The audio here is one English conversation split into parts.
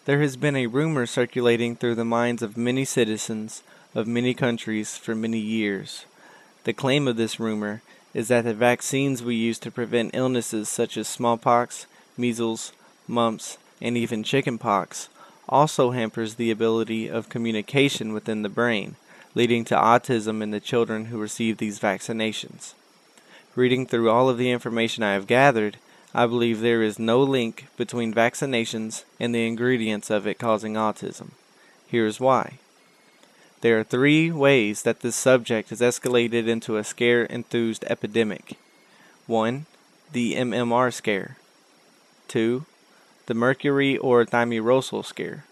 There has been a rumor circulating through the minds of many citizens of many countries for many years. The claim of this rumor is that the vaccines we use to prevent illnesses such as smallpox, measles, mumps, and even chickenpox also hampers the ability of communication within the brain, leading to autism in the children who receive these vaccinations. Reading through all of the information I have gathered, I believe there is no link between vaccinations and the ingredients of it causing autism. Here is why. There are 3 ways that this subject has escalated into a scare-enthused epidemic. 1. The MMR scare. 2. The mercury or thimerosal scare.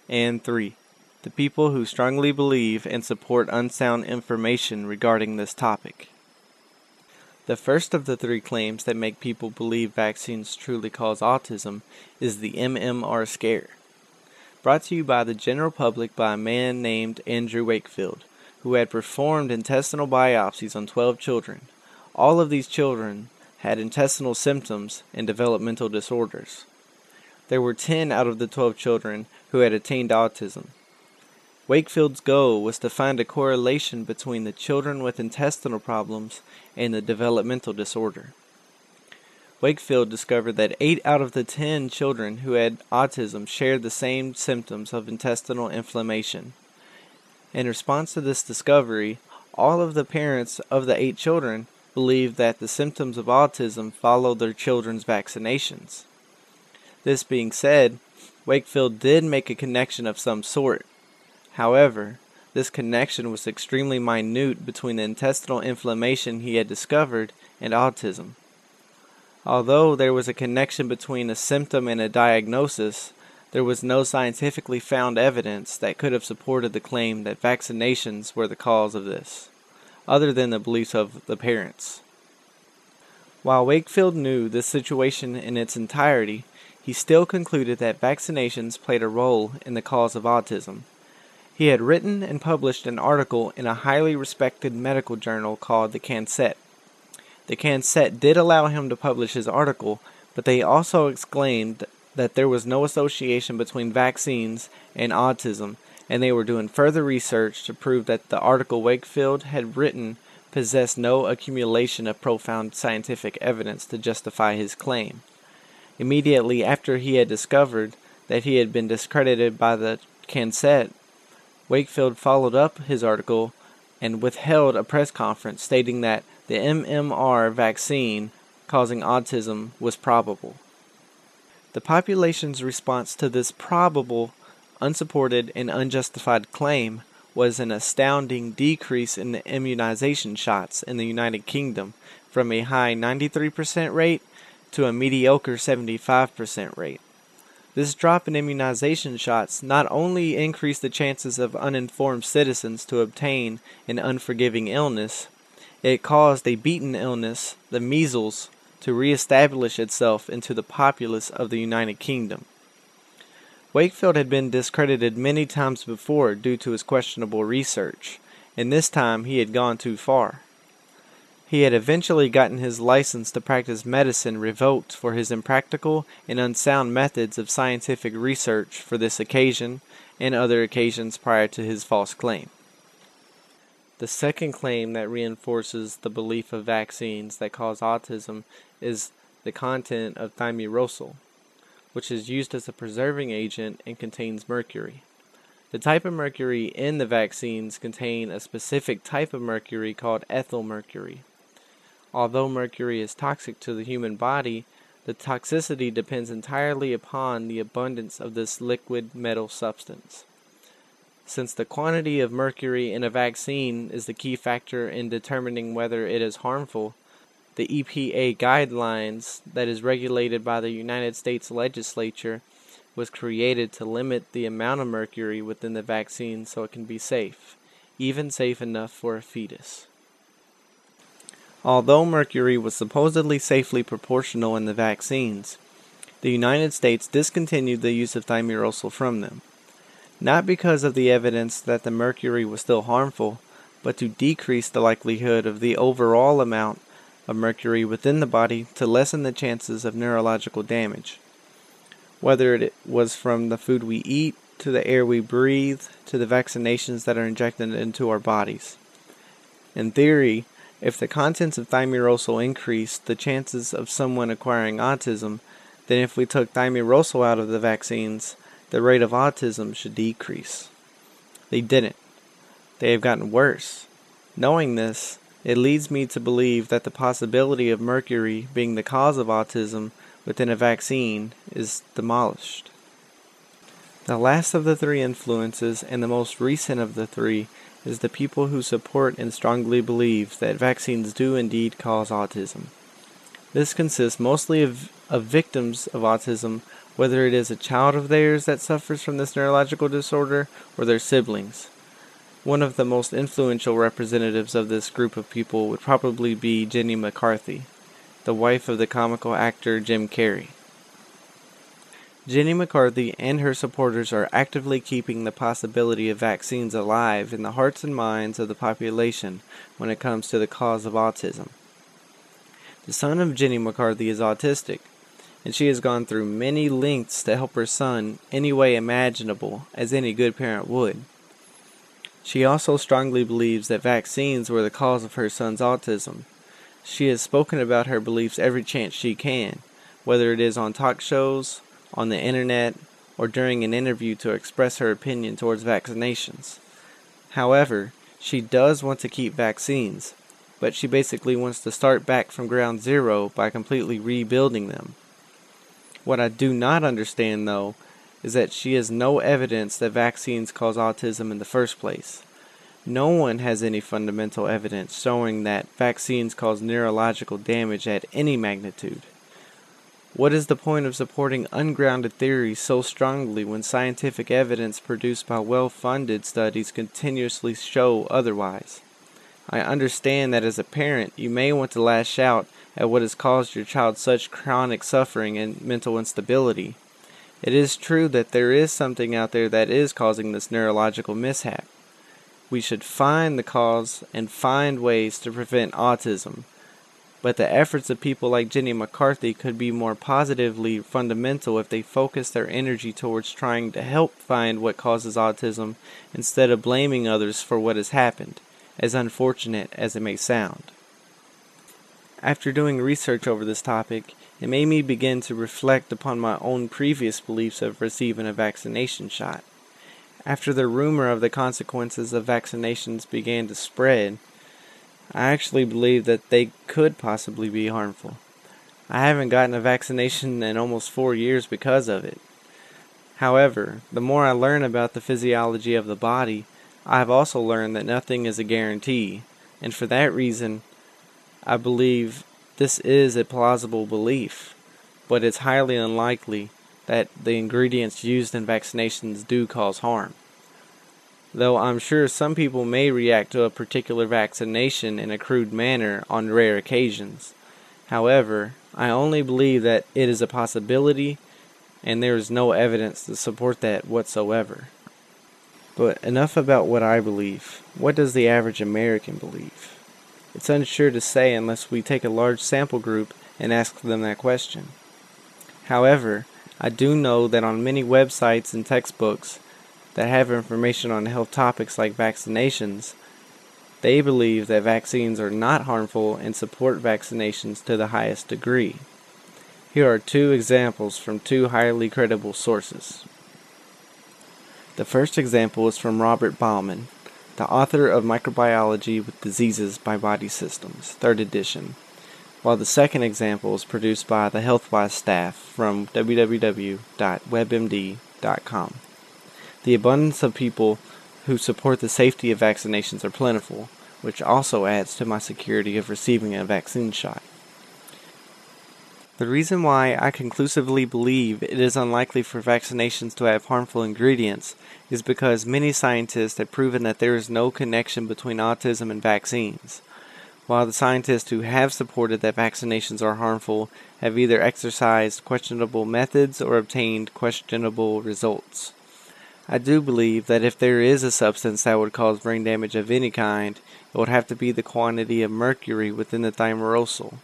And 3. The people who strongly believe and support unsound information regarding this topic. The first of the 3 claims that make people believe vaccines truly cause autism is the MMR scare. Brought to you by the general public by a man named Andrew Wakefield, who had performed intestinal biopsies on 12 children. All of these children had intestinal symptoms and developmental disorders. There were 10 out of the 12 children who had attained autism. Wakefield's goal was to find a correlation between the children with intestinal problems and the developmental disorder. Wakefield discovered that 8 out of the 10 children who had autism shared the same symptoms of intestinal inflammation. In response to this discovery, all of the parents of the 8 children believed that the symptoms of autism followed their children's vaccinations. This being said, Wakefield did make a connection of some sort. However, this connection was extremely minute between the intestinal inflammation he had discovered and autism. Although there was a connection between a symptom and a diagnosis, there was no scientifically found evidence that could have supported the claim that vaccinations were the cause of this, other than the beliefs of the parents. While Wakefield knew this situation in its entirety, he still concluded that vaccinations played a role in the cause of autism. He had written and published an article in a highly respected medical journal called The Lancet. The Lancet did allow him to publish his article, but they also exclaimed that there was no association between vaccines and autism, and they were doing further research to prove that the article Wakefield had written possessed no accumulation of profound scientific evidence to justify his claim. Immediately after he had discovered that he had been discredited by the Lancet, Wakefield followed up his article and withheld a press conference stating that the MMR vaccine causing autism was probable. The population's response to this probable, unsupported, and unjustified claim was an astounding decrease in the immunization shots in the United Kingdom from a high 93% rate to a mediocre 75% rate. This drop in immunization shots not only increased the chances of uninformed citizens to obtain an unforgiving illness, it caused a beaten illness, the measles, to reestablish itself into the populace of the United Kingdom. Wakefield had been discredited many times before due to his questionable research, and this time he had gone too far. He had eventually gotten his license to practice medicine revoked for his impractical and unsound methods of scientific research for this occasion and other occasions prior to his false claim. The second claim that reinforces the belief of vaccines that cause autism is the content of thimerosal, which is used as a preserving agent and contains mercury. The type of mercury in the vaccines contain a specific type of mercury called ethyl mercury. Although mercury is toxic to the human body, the toxicity depends entirely upon the abundance of this liquid metal substance. Since the quantity of mercury in a vaccine is the key factor in determining whether it is harmful, the EPA guidelines that is regulated by the United States legislature was created to limit the amount of mercury within the vaccine so it can be safe, even safe enough for a fetus. Although mercury was supposedly safely proportional in the vaccines, the United States discontinued the use of thimerosal from them, not because of the evidence that the mercury was still harmful, but to decrease the likelihood of the overall amount of mercury within the body to lessen the chances of neurological damage. whether it was from the food we eat, to the air we breathe, to the vaccinations that are injected into our bodies. In theory, if the contents of thimerosal increase the chances of someone acquiring autism, then if we took thimerosal out of the vaccines, the rate of autism should decrease. They didn't. They have gotten worse. Knowing this, it leads me to believe that the possibility of mercury being the cause of autism within a vaccine is demolished. The last of the three influences, and the most recent of the three, is the people who support and strongly believe that vaccines do indeed cause autism. This consists mostly of victims of autism, whether it is a child of theirs that suffers from this neurological disorder or their siblings. One of the most influential representatives of this group of people would probably be Jenny McCarthy, the wife of the comical actor Jim Carrey. Jenny McCarthy and her supporters are actively keeping the possibility of vaccines alive in the hearts and minds of the population when it comes to the cause of autism. The son of Jenny McCarthy is autistic, and she has gone through many lengths to help her son any way imaginable, as any good parent would. She also strongly believes that vaccines were the cause of her son's autism. She has spoken about her beliefs every chance she can, whether it is on talk shows, on the internet, or during an interview to express her opinion towards vaccinations. However, she does want to keep vaccines, but she basically wants to start back from ground zero by completely rebuilding them. What I do not understand, though, is that she has no evidence that vaccines cause autism in the first place. No one has any fundamental evidence showing that vaccines cause neurological damage at any magnitude. What is the point of supporting ungrounded theories so strongly when scientific evidence produced by well-funded studies continuously show otherwise? I understand that as a parent, you may want to lash out at what has caused your child such chronic suffering and mental instability. It is true that there is something out there that is causing this neurological mishap. We should find the cause and find ways to prevent autism. But the efforts of people like Jenny McCarthy could be more positively fundamental if they focus their energy towards trying to help find what causes autism instead of blaming others for what has happened, as unfortunate as it may sound. After doing research over this topic, it made me begin to reflect upon my own previous beliefs of receiving a vaccination shot. After the rumor of the consequences of vaccinations began to spread, I actually believe that they could possibly be harmful. I haven't gotten a vaccination in almost 4 years because of it. However, the more I learn about the physiology of the body, I have also learned that nothing is a guarantee, and for that reason, I believe this is a plausible belief, but it's highly unlikely that the ingredients used in vaccinations do cause harm. Though I'm sure some people may react to a particular vaccination in a crude manner on rare occasions. However, I only believe that it is a possibility, and there is no evidence to support that whatsoever. But enough about what I believe. What does the average American believe? It's unsure to say unless we take a large sample group and ask them that question. However, I do know that on many websites and textbooks that have information on health topics like vaccinations, they believe that vaccines are not harmful and support vaccinations to the highest degree. Here are 2 examples from 2 highly credible sources. The first example is from Robert Bauman, the author of Microbiology with Diseases by Body Systems, 3rd edition, while the second example is produced by the HealthWise staff from www.webmd.com. The abundance of people who support the safety of vaccinations are plentiful, which also adds to my security of receiving a vaccine shot. The reason why I conclusively believe it is unlikely for vaccinations to have harmful ingredients is because many scientists have proven that there is no connection between autism and vaccines, while the scientists who have supported that vaccinations are harmful have either exercised questionable methods or obtained questionable results. I do believe that if there is a substance that would cause brain damage of any kind, it would have to be the quantity of mercury within the thimerosal.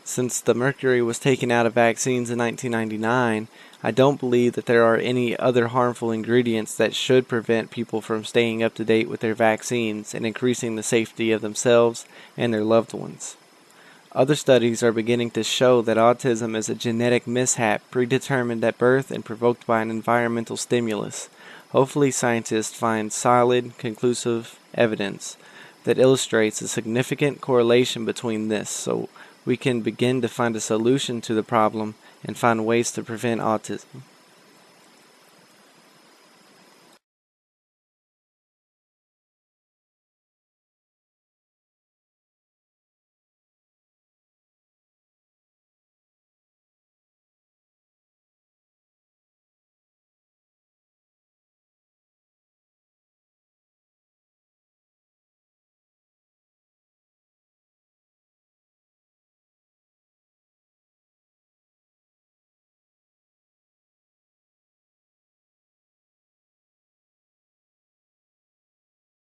Since the mercury was taken out of vaccines in 1999, I don't believe that there are any other harmful ingredients that should prevent people from staying up to date with their vaccines and increasing the safety of themselves and their loved ones. Other studies are beginning to show that autism is a genetic mishap predetermined at birth and provoked by an environmental stimulus. Hopefully scientists find solid, conclusive evidence that illustrates a significant correlation between this, so we can begin to find a solution to the problem and find ways to prevent autism.